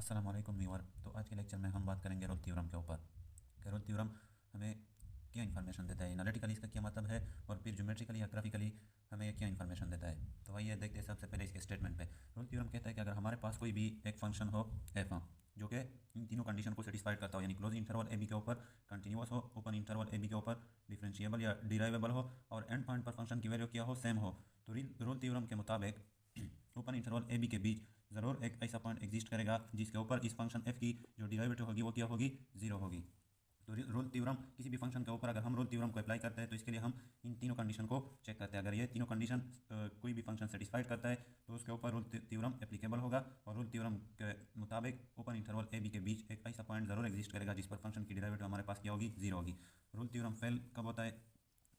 अस्सलाम वालेकुम व्यूअर। तो आज के लेक्चर में हम बात करेंगे रोल थ्योरम के ऊपर कि रोल थ्योरम हमें क्या इन्फॉर्मेशन देता है, एनालिटिकली इसका क्या मतलब है और फिर ज्योमेट्रिकली या ग्राफिकली हमें ये क्या इन्फॉर्मेशन देता है। तो आइए देखते हैं सबसे पहले इसके स्टेटमेंट पे। रोल थ्योरम कहता है कि अगर हमारे पास कोई भी एक फंक्शन हो एफ जो कि इन तीनों कंडीशन को सेटिस्फाइड करता हो, यानी क्लोज इंटरवल ए बी के ऊपर कंटिन्यूअस हो, ओपन इंटरवल ए बी के ऊपर डिफरेंशिएबल या डिराइवेबल हो और एंड पॉइंट पर फंक्शन की वैल्यू क्या हो, सेम हो, तो रोल थ्योरम के मुताबिक ओपन इंटरवल ए बी के बीच ज़रूर एक ऐसा पॉइंट एग्जिस्ट करेगा जिसके ऊपर इस फंक्शन एफ की जो डिराइवेटिव होगी वो क्या होगी, जीरो होगी। तो रोल थ्योरम किसी भी फंक्शन के ऊपर अगर हम रोल थ्योरम को अप्लाई करते हैं तो इसके लिए हम इन तीनों कंडीशन को चेक करते हैं। अगर ये तीनों कंडीशन कोई भी फंक्शन सेटिस्फाइड करता है तो उसके ऊपर रोल थ्योरम एप्लीकेबल होगा और रोल थ्योरम के मुताबिक ओपन इंटरवल ए बी के बीच एक ऐसा पॉइंट ज़रूर एग्जिस्ट करेगा जिस पर फंक्शन की डिराइवेटिव हमारे पास क्या होगी, जीरो होगी। रोल थ्योरम फेल कब होता है?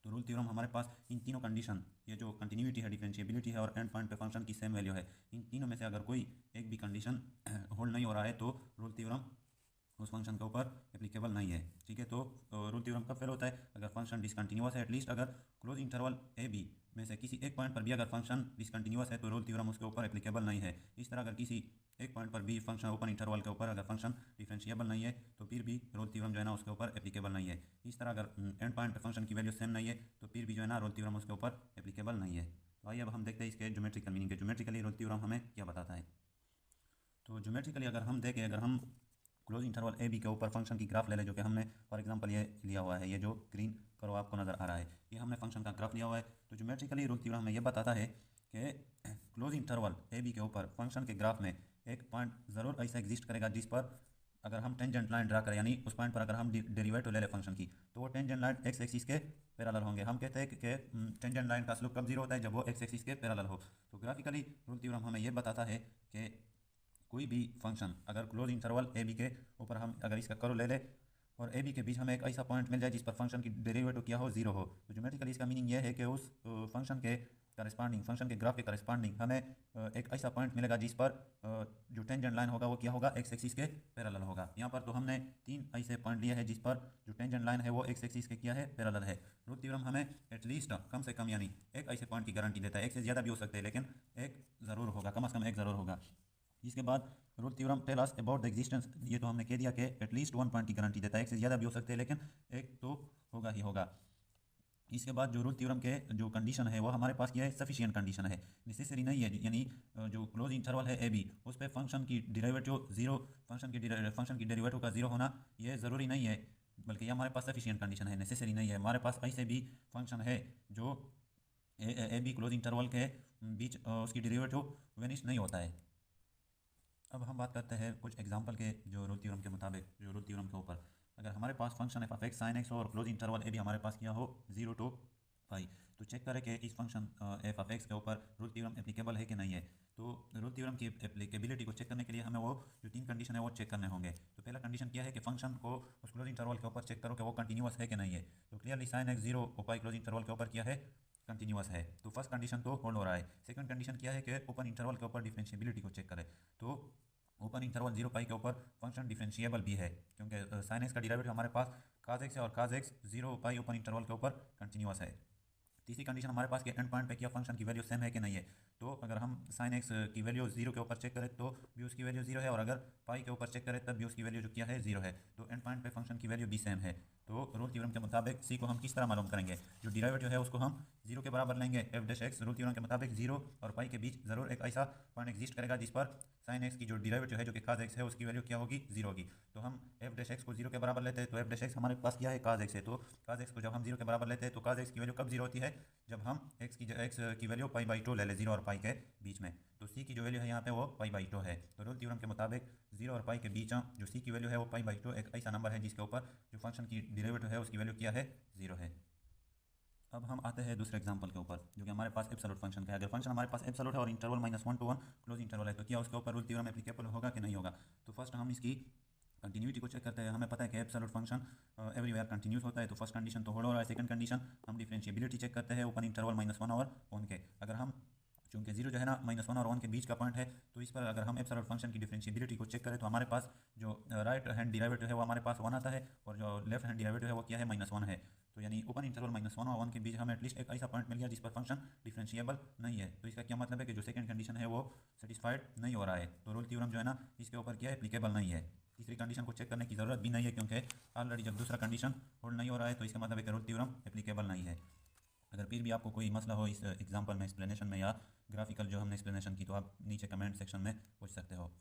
तो रूल थ्योरम हमारे पास इन तीनों कंडीशन, ये जो कंटिन्यूटी है, डिफरेंशिएबिलिटी है और एंड पॉइंट पे फंक्शन की सेम वैल्यू है, इन तीनों में से अगर कोई एक भी कंडीशन होल्ड नहीं हो रहा है तो रूल थ्योरम उस फंक्शन के ऊपर एप्लीकेबल नहीं है। ठीक है, तो रूल थ्योरम कब फेल होता है? अगर फंक्शन डिसकंटिन्यूअस है, एटलीस्ट अगर क्लोज इंटरवल ए बी में से किसी एक पॉइंट पर भी अगर फंक्शन डिसकंटिन्यूअस है तो रूल थ्योरम उसके ऊपर एप्लीकेबल नहीं है। इस तरह अगर किसी एक पॉइंट पर भी फंक्शन ओपन इंटरवल के ऊपर अगर फंक्शन डिफरेंशिएबल नहीं है तो फिर भी रोल थ्योरम जो है ना उसके ऊपर एप्लीकेबल नहीं है। इस तरह अगर एंड पॉइंट पे फंक्शन की वैल्यू सेम नहीं है तो फिर भी जो है ना रोल थ्योरम उसके ऊपर एप्लीकेबल नहीं है। तो आइए अब हम देखते हैं इसके ज्योमेट्रिकल मीनिंग के, ज्योमेट्रिकली रोल थ्योरम हमें क्या बताता है। तो ज्योमेट्रिकली अगर हम देखें, अगर हम क्लोज इंटरवल ए बी के ऊपर फंक्शन की ग्राफ ले लें, जो कि हमने फॉर एग्जांपल ये लिया हुआ है, ये जो ग्रीन करो आपको नज़र आ रहा है, ये हमने फंक्शन का ग्राफ लिया हुआ है। तो ज्योमेट्रिकली रूल थ्योरम हमें ये बताता है कि क्लोज इंटरवल ए बी के ऊपर फंक्शन के ग्राफ में एक पॉइंट ज़रूर ऐसा एग्जिस्ट करेगा जिस पर अगर हम टेंजेंट लाइन ड्रा करें, यानी उस पॉइंट पर अगर हम डेरिवेटिव ले लें फंक्शन की, तो वो टेंजेंट लाइन एक्स एक्सिस के पैरेलल होंगे। हम कहते हैं कि टेंजेंट लाइन का स्लोप कब जीरो होता है? जब वो एक्स एक्सिस के पैरेलल हो। तो ग्राफिकली रूल थ्योरम हमें ये बताता है कि कोई भी फंक्शन अगर क्लोज इंटरवल ए बी के ऊपर हम अगर इसका कर्व ले ले और ए बी के बीच हमें एक ऐसा पॉइंट मिल जाए जिस पर फंक्शन की डेरिवेटिव क्या हो, जीरो हो, तो ज्योमेट्रिकली इसका मीनिंग यह है कि उस फंक्शन के करस्पॉन्डिंग, फंक्शन के ग्राफ के करस्पॉन्डिंग हमें एक ऐसा पॉइंट मिलेगा जिस पर जो टेंजेंट लाइन होगा वो क्या होगा, एक्स एक्सिस के पैरेलल होगा। यहाँ पर तो हमने तीन ऐसे पॉइंट लिए हैं जिस पर जो टेंजेंट लाइन है वो एक्स एक्सिस के क्या है, पैरेलल है। रूल थ्योरम हमें एटलीस्ट कम से कम यानी एक ऐसे पॉइंट की गारंटी देता है, एक से ज़्यादा भी हो सकते हैं लेकिन एक ज़रूर होगा, कम से कम एक ज़रूर होगा। इसके बाद rule theorem tell us about the existence, ये तो हमने कह दिया कि एटलीस्ट वन पॉइंट की गारंटी देता है, एक से ज़्यादा भी हो सकते हैं लेकिन एक तो होगा ही होगा। इसके बाद जो रूल थ्योरम के जो कंडीशन है वो हमारे पास क्या है, सफिशिएंट कंडीशन है, नेसेसरी नहीं है। यानी जो क्लोज इंटरवल है ए बी उस पर फंक्शन की डिराइवेटिव जीरो, फंक्शन की डेरिवेटिव का जीरो होना ये ज़रूरी नहीं है, बल्कि ये हमारे पास सफिशिएंट कंडीशन है, नेसेसरी नहीं है। हमारे पास ऐसे भी फंक्शन है जो ए बी क्लोज इंटरवल के बीच उसकी डेरिवेटिव वेनिश नहीं होता है। अब हम बात करते हैं कुछ एग्जांपल के, जो रूल थ्योरम के मुताबिक, जो रूल थ्योरम के ऊपर अगर हमारे पास function F of X sine X हो और क्लोज इंटरवल ए भी हमारे पास क्या हो, जीरो टू पाई, तो चेक करें कि इस फंक्शन एफ ऑफ एक्स के ऊपर रूल थ्योरम एप्लीकेबल है कि नहीं है। तो रूल थ्योरम की एप्लीकेबिलिटी को चेक करने के लिए हमें वो जो तीन कंडीशन है वो चेक करने होंगे। तो पहला कंडीशन क्या है कि फंक्शन को उस क्लोज इंटरवल के ऊपर चेक करो कि वो कंटिन्यूअस है कि नहीं है। तो क्लियरली साइन एक्स जीरो पाई क्लोज इंटरवल के ऊपर क्या है, कंटिन्यूअस है। तो फर्स्ट कंडीशन तो होल्ड हो रहा है। सेकंड कंडीशन क्या है कि ओपन इंटरवल के ऊपर डिफरेंशिएबिलिटी को चेक करें। तो ओपन इंटरवल जीरो पाई के ऊपर फंक्शन डिफरेंशिएबल भी है, क्योंकि साइन एक्स का डेरिवेटिव हमारे पास काज एक्स है और काज एक्स जीरो पाई ओपन इंटरवल के ऊपर कंटिन्यूअस है। तीसरी कंडीशन हमारे पास के एंड पॉइंट पे क्या फंक्शन की वैल्यू सेम है कि नहीं है। तो अगर हम साइन एक्स की वैल्यू जीरो के ऊपर चेक करें तो भी उसकी वैल्यू जीरो है, और अगर पाई के ऊपर चेक करें तब भी उसकी वैल्यू जो क्या है, जीरो है। तो एंड पॉइंट पे फंक्शन की वैल्यू भी सेम है। तो रूल थ्योरम के मुताबिक सी को हम किस तरह मालूम करेंगे, जो डिराइवेटिव है उसको हम जीरो के बराबर लेंगे F dash x. Rule theorem के मुताबिक जीरो और पाई के बीच जरूर एक ऐसा पॉइंट एग्जिस्ट करेगा जिस पर साइन एक्स की जो डिराइवेटिव है जो कि काज एक्स है उसकी वैल्यू क्या होगी, जीरो होगी। तो हम एफ डैश एक्स को जीरो के बराबर लेते हैं, तो एफ डैश एक्स हमारे पास क्या है, काज एक्स है। तो काज एक्स को जब हम जीरो के बराबर लेते हैं तो काज एक्स की वैल्यू कब जीरो होती है, जब हम एक्स की वैल्यू पाई बाई टू ले लें, जीरो और पाई के बीच में। तो सी की जो वैल्यू है यहाँ पे वो पाई बाई टू है। तो रूल थ्योरम के मुताबिक जीरो और पाई के बीच जो सी की वैल्यू है वो पाई बाई टू एक ऐसा नंबर है जिसके ऊपर जो फंक्शन की डिराइवेटिव है उसकी वैल्यू क्या है, जीरो है। अब हम आते हैं दूसरे एग्जांपल के ऊपर, जो कि हमारे पास एब्सोल्यूट फंक्शन का है। अगर फंक्शन हमारे पास एब्सोल्यूट है और interval minus one two one clause interval है, तो क्या उसके ऊपर रूल थ्योरम एप्लीकेबल होगा कि नहीं होगा। तो फर्स्ट हम इसकी कंटिन्यूटी को चेक करते हैं। हमें पता है कि एब्सोल्यूट फंक्शन एवरीवेयर कंटिन्यूस होता है, तो फर्स्ट कंडीशन तो होल्ड हो रहा है। सेकंड कंडीशन हम डिफरेंशिएबिलिटी चेक करते हैं ओपन इंटरवल माइनस वन और वन के। अगर हम चूंकि जीरो जो है ना माइनस वन और वन के बीच का पॉइंट है, तो इस पर अगर हम एब्सोल्यूट फंक्शन की डिफरेंशिएबिलिटी को चेक करें तो हमारे पास जो राइट हैंड डिराइवेटिव है वो हमारे पास वन आता है और जो लेफ्ट हैंड डिराइवेटिव है वो क्या है, माइनस वन है। तो तो यानी ओपन इंटरवल -1 और 1 के बीच हमें एटलीस्ट एक ऐसा पॉइंट मिल गया जिस पर फंक्शन डिफरेंशिएबल नहीं है। तो इसका क्या मतलब है कि जो सेकंड कंडीशन है वो सेटिस्फाइड नहीं हो रहा है, तो रोल थ्योरम जो है ना इसके ऊपर क्या एप्लीकेबल नहीं है। तीसरी कंडीशन को चेक करने की ज़रूरत भी नहीं है, क्योंकि ऑलरेडी जब दूसरा कंडीशन होल्ड नहीं हो रहा है तो इसका मतलब है कि रोल थ्योरम एप्लीकेबल नहीं है। अगर फिर भी आपको कोई मसला हो इस एग्जाम्पल में, एक्सप्लेनेशन में या ग्राफिकल जो हमने एक्सप्लेनेशन की, तो आप नीचे कमेंट सेक्शन में पूछ सकते हो।